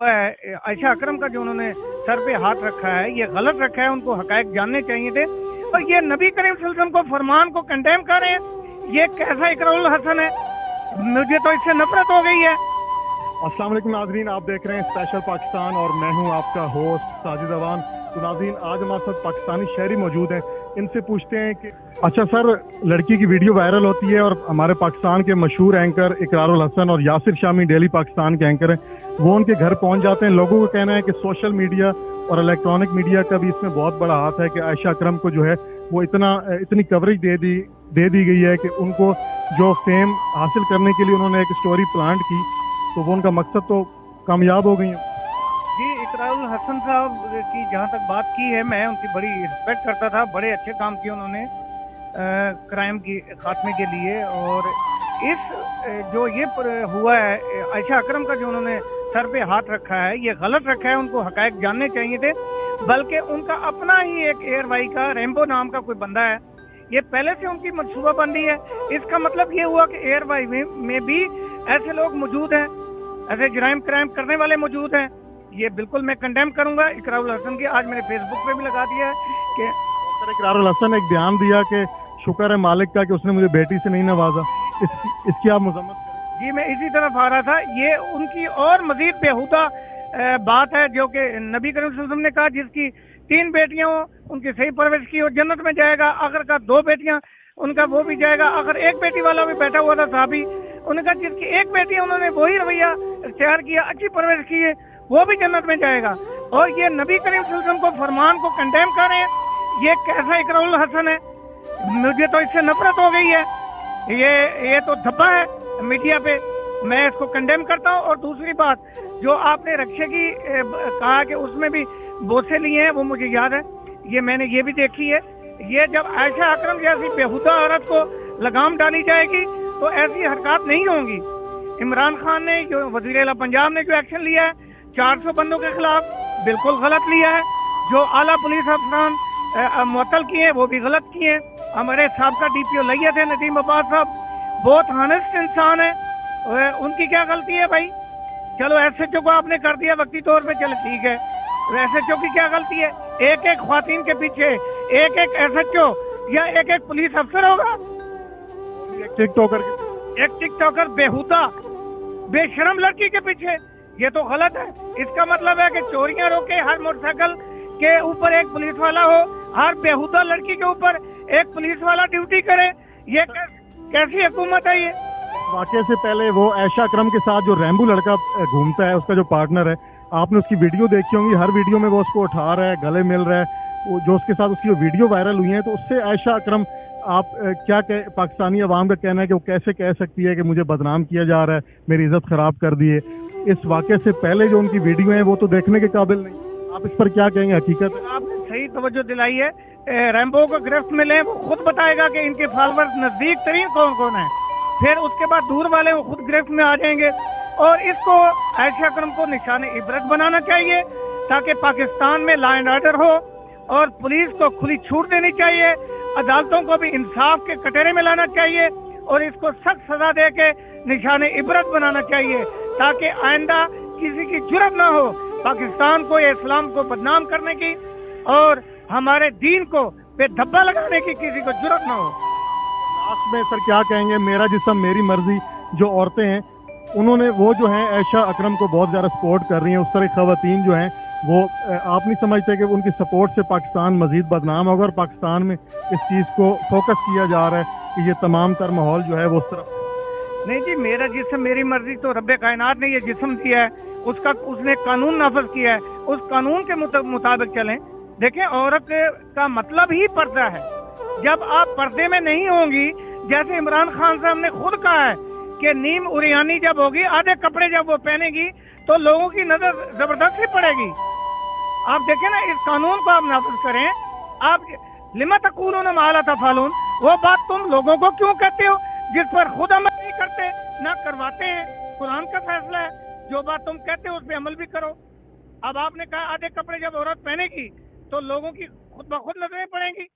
आयशा अकरम का जो उन्होंने सर पे हाथ रखा है, ये गलत रखा है। उनको हकायक जानने चाहिए थे। और ये नबी करीम सल्लल्लाहु अलैहि वसल्लम को फरमान को कंडेम कर रहे हैं। ये कैसा इकरारुल हसन है? मुझे तो इससे नफरत हो गई है। अस्सलाम वालेकुम नाज़रीन, आप देख रहे हैं स्पेशल पाकिस्तान और मैं हूं आपका होस्ट साजिद अवान। तो नाज़रीन, आज हमारे साथ पाकिस्तानी शहरी मौजूद हैं। इनसे पूछते हैं कि अच्छा सर, लड़की की वीडियो वायरल होती है और हमारे पाकिस्तान के मशहूर एंकर इकरारुल हसन और यासिर शामी डेली पाकिस्तान के एंकर हैं, वो उनके घर पहुंच जाते हैं। लोगों का कहना है कि सोशल मीडिया और इलेक्ट्रॉनिक मीडिया का भी इसमें बहुत बड़ा हाथ है कि आयशा अकरम को जो है वो इतनी कवरेज दे दी गई है कि उनको जो फेम हासिल करने के लिए उन्होंने एक स्टोरी प्लांट की, तो वो उनका मकसद तो कामयाब हो गई है। जी, इकरारुल हसन साहब की जहाँ तक बात की है, मैं उनकी बड़ी रिस्पेक्ट करता था। बड़े अच्छे काम किए उन्होंने क्राइम की खात्मे के लिए। और इस जो ये हुआ है, आयशा अकरम का जो उन्होंने सर पे हाथ रखा है, ये गलत रखा है। उनको हकायक जानने चाहिए थे। बल्कि उनका अपना ही एक एयर वाई का रेम्बो नाम का कोई बंदा है, ये पहले से उनकी मनसूबाबंदी है। इसका मतलब ये हुआ कि एयर वाई में भी ऐसे लोग मौजूद हैं, ऐसे क्राइम करने वाले मौजूद हैं। ये बिल्कुल मैं कंडेम करूंगा इकरारुल हसन की। आज मैंने फेसबुक पे भी लगा दिया है कि इकरारुल हसन ने एक बयान दिया कि शुक्र है मालिक का कि उसने मुझे बेटी से नहीं नवाजा। इसकी आप मजम्मत करें। जी, मैं इसी तरफ आ रहा था। ये उनकी और मजीद बेहुदा बात है जो कि नबी करीम सल्लल्लाहु अलैहि वसल्लम ने कहा, जिसकी 3 बेटियां हो उनकी सही परवरिश की और जन्नत में जाएगा। अगर का 2 बेटियां उनका वो भी जाएगा। अगर 1 बेटी वाला भी बैठा हुआ था साहबी, उनका जिसकी 1 बेटी है उन्होंने वही रवैया इख्तियार किया, अच्छी परवरिश की है, वो भी जन्नत में जाएगा। और ये नबी करीम सल्लल्लाहु अलैहि वसल्लम को फरमान को कंडेम कर रहे हैं। ये कैसा इकरारुल हसन है? मुझे तो इससे नफरत हो गई है। ये तो धब्बा है मीडिया पे। मैं इसको कंडेम करता हूँ। और दूसरी बात, जो आपने रक्षे की कहा कि उसमें भी बोसे लिए हैं, वो मुझे याद है। ये मैंने ये भी देखी है। ये जब आयशा अकरम जैसी बेहुदा औरत को लगाम डाली जाएगी तो ऐसी हरकत नहीं होंगी। इमरान खान ने, जो वज़ीर आला पंजाब ने जो एक्शन लिया है 400 बंदों के खिलाफ, बिल्कुल गलत लिया है। जो आला पुलिस अफसरान मुअत्तल किए हैं वो भी गलत किए हैं। हमारे साबका DPO लैया थे नदीम अब्बास साहब, बहुत हानेस्ट इंसान है। उनकी क्या गलती है भाई? चलो SHO को आपने कर दिया वक्ती तौर पे, चलो ठीक है। SHO की क्या गलती है? एक ख्वातीन के पीछे एक SHO या एक पुलिस अफसर होगा? एक टिकटॉकर बेहुदा बेशरम लड़की के पीछे, ये तो गलत है। इसका मतलब है कि चोरियां रोके, हर मोटरसाइकिल के ऊपर एक पुलिस वाला हो, हर बेहुदा लड़की के ऊपर एक पुलिस वाला ड्यूटी करे। ये कैसी हुकूमत है? ये वाकये से पहले वो आयशा अकरम के साथ जो रैम्बो लड़का घूमता है, उसका जो पार्टनर है, आपने उसकी वीडियो देखी होंगी। हर वीडियो में वो उसको उठा रहा है, गले मिल रहा है। वो जो उसके साथ उसकी वीडियो वायरल हुई है, तो उससे आयशा अकरम आप पाकिस्तानी अवाम का कहना है कि वो कैसे कह सकती है कि मुझे बदनाम किया जा रहा है, मेरी इज्जत खराब कर दी है? इस वाकये से पहले जो उनकी वीडियो है वो तो देखने के काबिल नहीं। आप इस पर क्या कहेंगे? हकीकत आपने सही तवज्जो दिलाई है। रैम्बो को गिरफ्त में लें, वो खुद बताएगा कि इनके फॉलोअर्स नजदीक तरीन कौन कौन है। फिर उसके बाद दूर वाले वो खुद गिरफ्त में आ जाएंगे। और इसको आयशा अकरम को निशाने इबरत बनाना चाहिए, ताकि पाकिस्तान में लॉ एंड ऑर्डर हो। और पुलिस को खुली छूट देनी चाहिए। अदालतों को भी इंसाफ के कटोरे में लाना चाहिए और इसको सख्त सजा दे के निशाने इबरत बनाना चाहिए, ताकि आइंदा किसी की जुर्रत ना हो पाकिस्तान को या इस्लाम को बदनाम करने की और हमारे दीन को बेधब्बा लगाने की किसी को जुर्रत ना हो। लास्ट में सर क्या कहेंगे? मेरा जिस्म मेरी मर्जी, जो औरतें हैं उन्होंने वो जो है आयशा अकरम को बहुत ज़्यादा सपोर्ट कर रही हैं। उस तरह ख़वातीन जो हैं वो आप नहीं समझते कि उनकी सपोर्ट से पाकिस्तान मजीद बदनाम होगा? और पाकिस्तान में इस चीज़ को फोकस किया जा रहा है कि ये तमाम तर माहौल जो है वो उस तरफ नहीं। जी, मेरा जिस्म मेरी मर्जी, तो रब्बे कायनात ने ये जिस्म दिया है, उसने कानून नाफिज किया है, उस कानून के मुताबिक चलें। देखें, औरत का मतलब ही पर्दा है। जब आप पर्दे में नहीं होंगी, जैसे इमरान खान साहब ने खुद कहा है कि नीम उरियानी जब होगी, आधे कपड़े जब वो पहनेगी तो लोगों की नजर जबरदस्ती पड़ेगी। आप देखें ना, इस कानून को आप नाफिज करें। आप लिमा तक़ूलून मा ला तफ़अलून, वो बात तुम लोगों को क्यों कहते हो जिस पर खुद अमल नहीं करते, ना करवाते हैं? कुरान का फैसला है, जो बात तुम कहते हो उस पर अमल भी करो। अब आपने कहा आधे कपड़े जब औरत पहनेगी तो लोगों की खुद ब खुद नजरें पड़ेंगी।